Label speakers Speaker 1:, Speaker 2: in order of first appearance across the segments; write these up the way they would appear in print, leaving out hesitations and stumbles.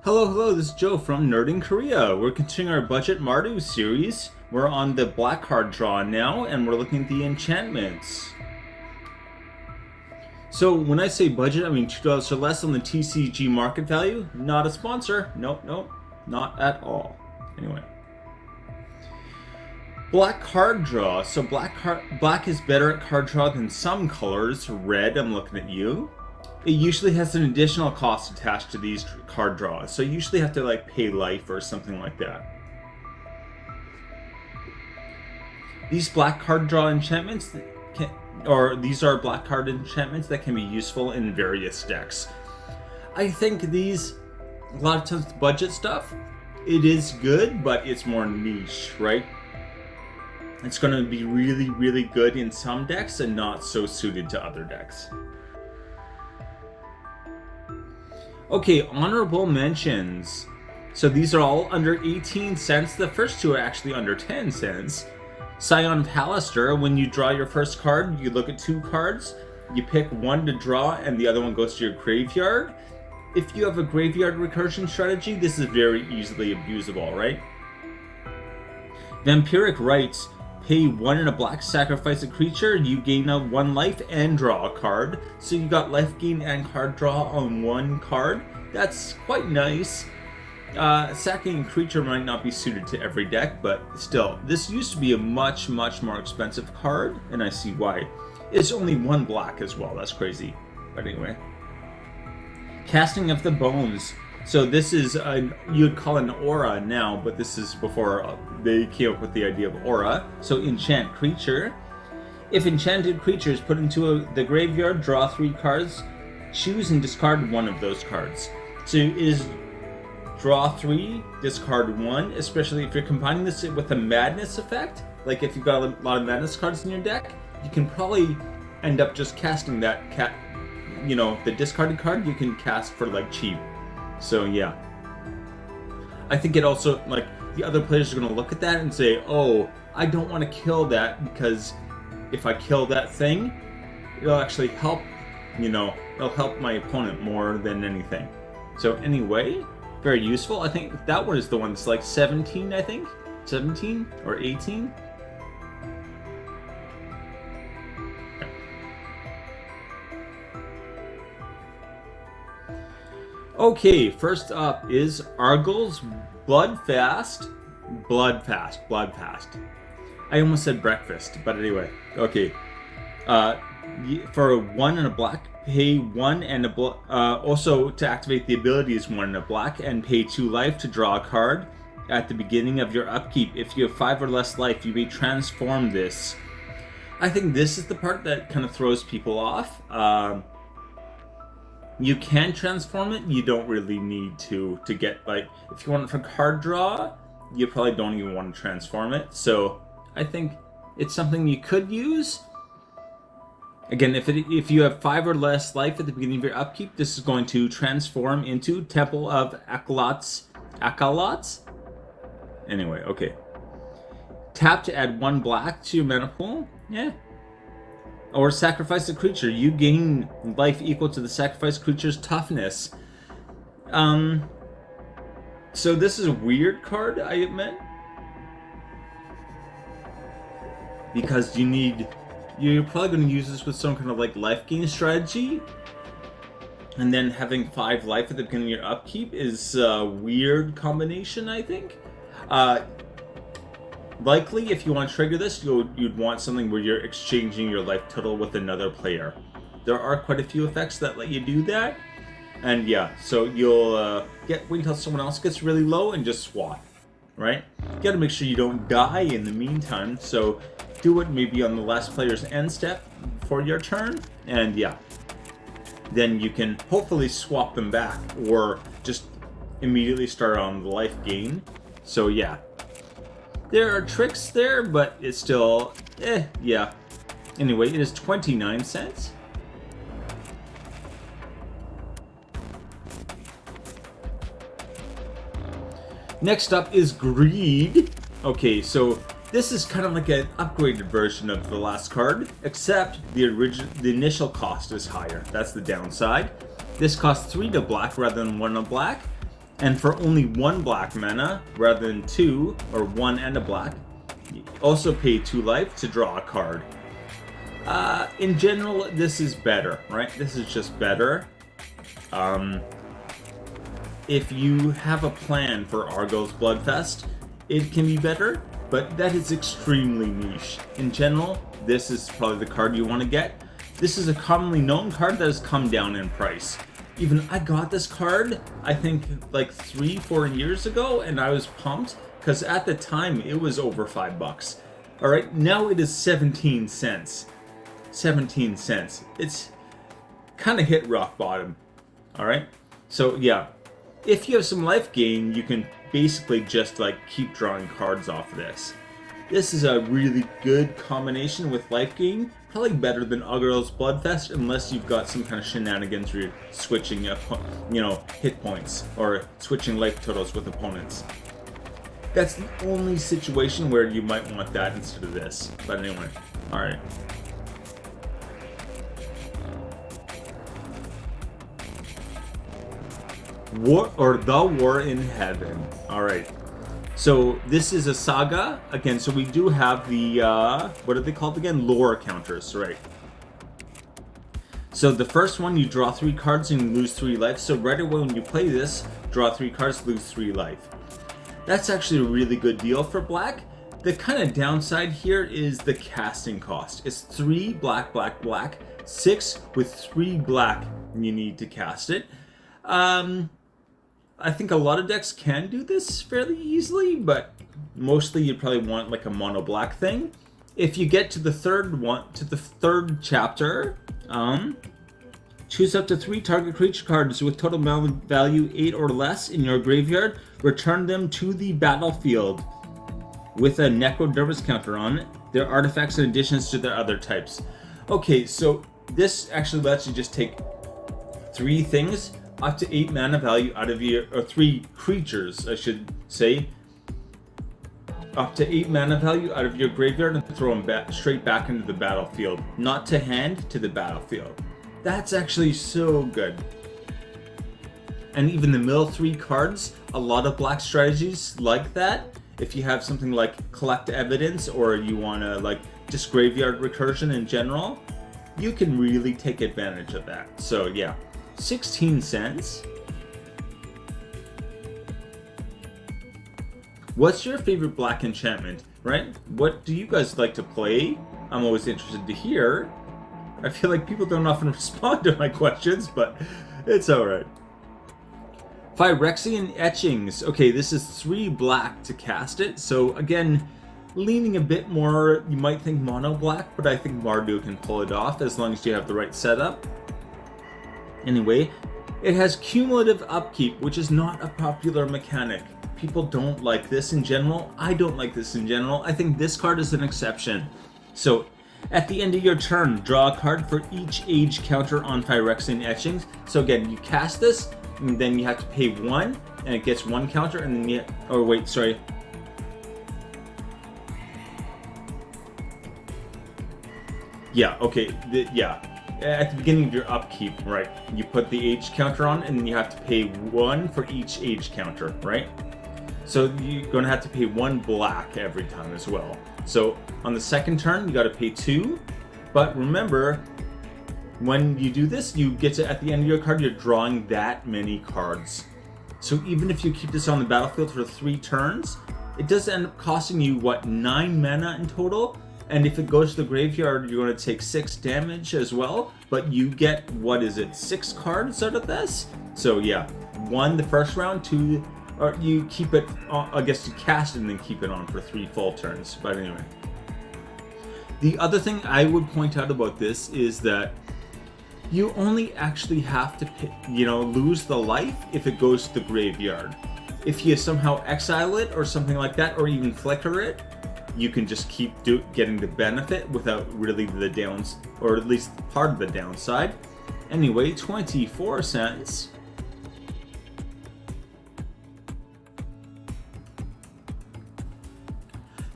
Speaker 1: Hello, this is Joe from Nerd in Korea. We're continuing our budget Mardu series. We're on the black card draw now, and we're looking at the enchantments. So when I say budget, I mean $2 or less on the TCG market value. Not a sponsor. Nope, not at all. Anyway. Black card draw. So black is better at card draw than some colors. Red, I'm looking at you. It usually has an additional cost attached to these card draws, so you usually have to like pay life or something like that. These black card draw enchantments, these are black card enchantments that can be useful in various decks. I think these, a lot of times budget stuff, it is good, but it's more niche, right? It's going to be really good in some decks and not so suited to other decks. Okay, honorable mentions. So these are all under 18 cents. The first two are actually under 10 cents. Scion of Halaster, when you draw your first card, you look at two cards, you pick one to draw and the other one goes to your graveyard. If you have a graveyard recursion strategy, this is very easily abusable, right? Vampiric Rites, pay 1 and a black, sacrifice a creature, you gain 1 life and draw a card. So you got life gain and card draw on one card. That's quite nice. Sacking a creature might not be suited to every deck, but still, this used to be a much more expensive card, and I see why. It's only 1 black as well, that's crazy. But anyway. Casting of the Bones. So this is, you'd call an aura now, but this is before they came up with the idea of aura. So enchant creature. If enchanted creature is put into the graveyard, draw 3 cards, choose and discard 1 of those cards. So it is draw 3, discard 1, especially if you're combining this with a madness effect. Like if you've got a lot of madness cards in your deck, you can probably end up just casting that the discarded card you can cast for like cheap. So yeah, I think it also, like, the other players are going to look at that and say, oh, I don't want to kill that, because if I kill that thing, it'll actually help, it'll help my opponent more than anything. So anyway, very useful. I think that one is the one that's like 17, I think? 17 or 18? Okay, first up is Argyl's Bloodfast. I almost said breakfast, but anyway. Okay. For 1 and a black, pay 1 and a also to activate the ability is 1 and a black, and pay 2 life to draw a card. At the beginning of your upkeep, if you have 5 or less life, you may transform this. I think this is the part that kind of throws people off. You can transform it, you don't really need to get, like, if you want it for card draw, you probably don't even want to transform it. So I think it's something you could use. Again, if you have 5 or less life at the beginning of your upkeep, this is going to transform into Temple of Akalots. Anyway, okay. Tap to add 1 black to your mana pool. Yeah. Or sacrifice a creature. You gain life equal to the sacrificed creature's toughness. So this is a weird card, I admit. Because you're probably going to use this with some kind of like life gain strategy. And then having 5 life at the beginning of your upkeep is a weird combination, I think. Likely, if you want to trigger this, you'd want something where you're exchanging your life total with another player. There are quite a few effects that let you do that. And yeah, so you'll wait until someone else gets really low and just swap, right? You gotta make sure you don't die in the meantime, so do it maybe on the last player's end step for your turn, and yeah. Then you can hopefully swap them back, or just immediately start on the life gain. So yeah. There are tricks there, but it's still, yeah. Anyway, it is 29 cents. Next up is Greed. Okay, so this is kind of like an upgraded version of the last card, except the initial cost is higher. That's the downside. This costs 3 to black rather than 1 to black. And for only 1 black mana, rather than 2, or 1 and a black, you also pay 2 life to draw a card. In general, this is better, right? This is just better. If you have a plan for Argyll's Bloodfest, it can be better, but that is extremely niche. In general, this is probably the card you want to get. This is a commonly known card that has come down in price. Even I got this card, I think like 3-4 years ago, and I was pumped, because at the time it was over $5. Alright, now it is 17 cents. 17 cents. It's kind of hit rock bottom. Alright, so yeah. If you have some life gain, you can basically just like keep drawing cards off of this. This is a really good combination with life gain. Probably better than Argyll's Bloodfest, unless you've got some kind of shenanigans where you're switching, hit points or switching life totals with opponents. That's the only situation where you might want that instead of this. But anyway, all right. The War in Heaven. Alright. So this is a saga. Again, so we do have the, what are they called again? Lore counters, right. So the first one, you draw 3 cards and you lose 3 life. So right away when you play this, draw 3 cards, lose 3 life. That's actually a really good deal for black. The kind of downside here is the casting cost. It's 3 black, black, black, 6 with 3 black, and you need to cast it. I think a lot of decks can do this fairly easily, but mostly you'd probably want like a mono black thing. If you get to the third chapter, choose up to 3 target creature cards with total value 8 or less in your graveyard. Return them to the battlefield with a Necrodermis counter on it. Their artifacts and additions to their other types. Okay, so this actually lets you just take 3 things up to 8 mana value out of your, or 3 creatures, I should say, up to 8 mana value out of your graveyard and throw them straight back into the battlefield. Not to hand, to the battlefield. That's actually so good. And even the mill 3 cards, a lot of black strategies like that. If you have something like collect evidence, or you want to like just graveyard recursion in general, you can really take advantage of that. So yeah. 16 cents. What's your favorite black enchantment, right? What do you guys like to play? I'm always interested to hear. I feel like people don't often respond to my questions, but it's alright. Phyrexian Etchings. Okay, this is 3 black to cast it. So again, leaning a bit more, you might think mono black, but I think Mardu can pull it off as long as you have the right setup. Anyway, it has cumulative upkeep, which is not a popular mechanic. People don't like this in general. I don't like this in general. I think this card is an exception. So, at the end of your turn, draw a card for each age counter on Phyrexian Etchings. So again, you cast this, and then you have to pay 1, and it gets 1 counter, and then you... Oh wait, sorry. Yeah, okay, yeah. At the beginning of your upkeep, right, you put the age counter on, and then you have to pay 1 for each age counter, right? So you're going to have to pay 1 black every time as well. So on the second turn, you got to pay 2. But remember, when you do this, you get to, at the end of your card, you're drawing that many cards. So even if you keep this on the battlefield for 3 turns, it does end up costing you, what, 9 mana in total? And if it goes to the graveyard, you're going to take 6 damage as well. But you get, what is it, 6 cards out of this? So yeah, 1 the first round, 2, or you keep it, I guess you cast it and then keep it on for 3 full turns. But anyway. The other thing I would point out about this is that you only actually have to, lose the life if it goes to the graveyard. If you somehow exile it or something like that, or even flicker it, you can just keep getting the benefit without really the downs, or at least part of the downside. Anyway, 24 cents.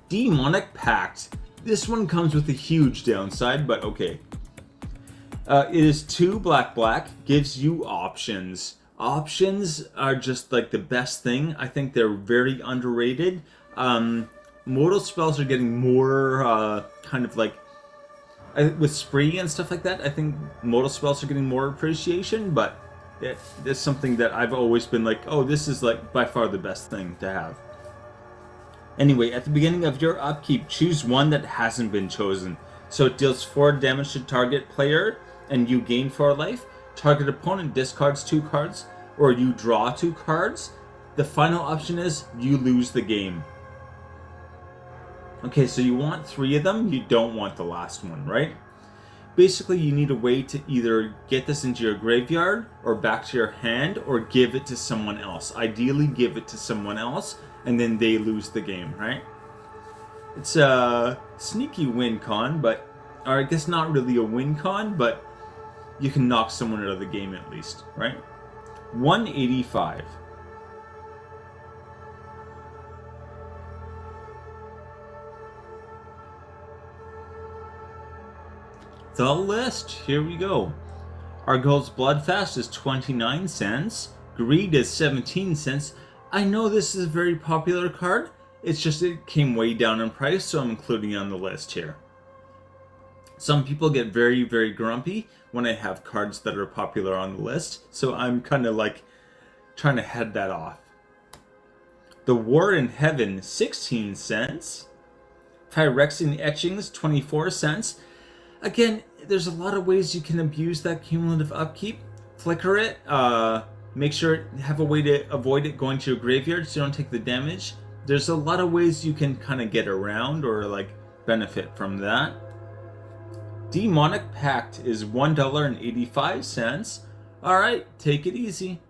Speaker 1: Demonic Pact. This one comes with a huge downside, but okay. It is 2 black, gives you options. Options are just like the best thing. I think they're very underrated. Mortal spells are getting more kind of like with spree and stuff like that. I think mortal spells are getting more appreciation, but it's something that I've always been like, oh, this is like by far the best thing to have. Anyway, at the beginning of your upkeep, choose one that hasn't been chosen. So it deals 4 damage to target player, and you gain 4 life. Target opponent discards 2 cards, or you draw 2 cards. The final option is you lose the game. Okay, so you want 3 of them, you don't want the last one, right? Basically, you need a way to either get this into your graveyard, or back to your hand, or give it to someone else. Ideally, give it to someone else, and then they lose the game, right? It's a sneaky win con, but, or I guess not really a win con, but you can knock someone out of the game at least, right? 185. The list, here we go. Argol's Bloodfast is 29 cents. Greed is 17 cents. I know this is a very popular card. It's just it came way down in price, so I'm including it on the list here. Some people get very, very grumpy when I have cards that are popular on the list, so I'm kind of like trying to head that off. The War in Heaven, 16 cents. Phyrexian Etchings, 24 cents. Again, there's a lot of ways you can abuse that cumulative upkeep. Flicker it, make sure have a way to avoid it going to your graveyard so you don't take the damage. There's a lot of ways you can kind of get around or like benefit from that. Demonic Pact is $1.85. Alright, take it easy.